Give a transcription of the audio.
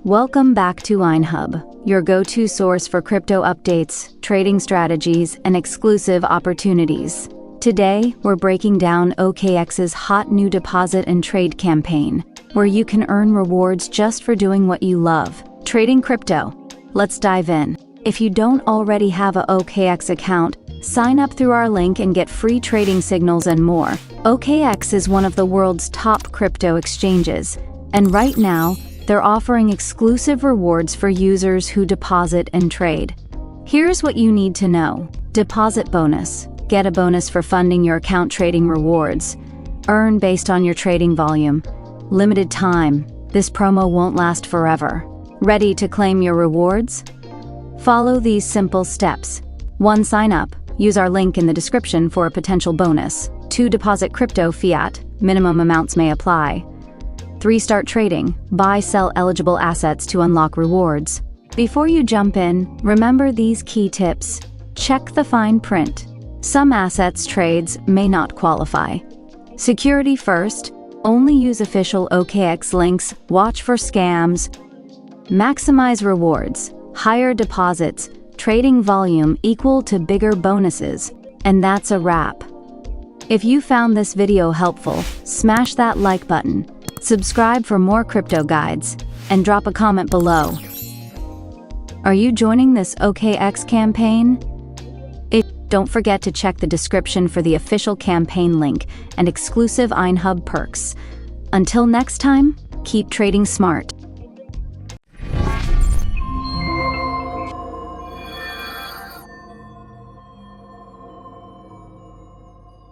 Welcome back to EinHub, your go-to source for crypto updates, trading strategies, and exclusive opportunities. Today, we're breaking down OKX's hot new deposit and trade campaign, where you can earn rewards just for doing what you love, trading crypto. Let's dive in. If you don't already have a OKX account, sign up through our link and get free trading signals and more. OKX is one of the world's top crypto exchanges, and right now, they're offering exclusive rewards for users who deposit and trade. Here's what you need to know. Deposit bonus. Get a bonus for funding your account trading rewards. Earn based on your trading volume. Limited time. This promo won't last forever. Ready to claim your rewards? Follow these simple steps. 1. Sign up. Use our link in the description for a potential bonus. 2. Deposit crypto fiat. Minimum amounts may apply. 3. Start trading. Buy, sell eligible assets to unlock rewards. Before you jump in, remember these key tips. Check the fine print. Some assets trades may not qualify. Security first. Only use official OKX links. Watch for scams. Maximize rewards. Higher deposits. Trading volume equal to bigger bonuses. And that's a wrap. If you found this video helpful, smash that like button. Subscribe for more crypto guides, and drop a comment below. Are you joining this OKX campaign? Don't forget to check the description for the official campaign link and exclusive EinHub perks. Until next time, keep trading smart.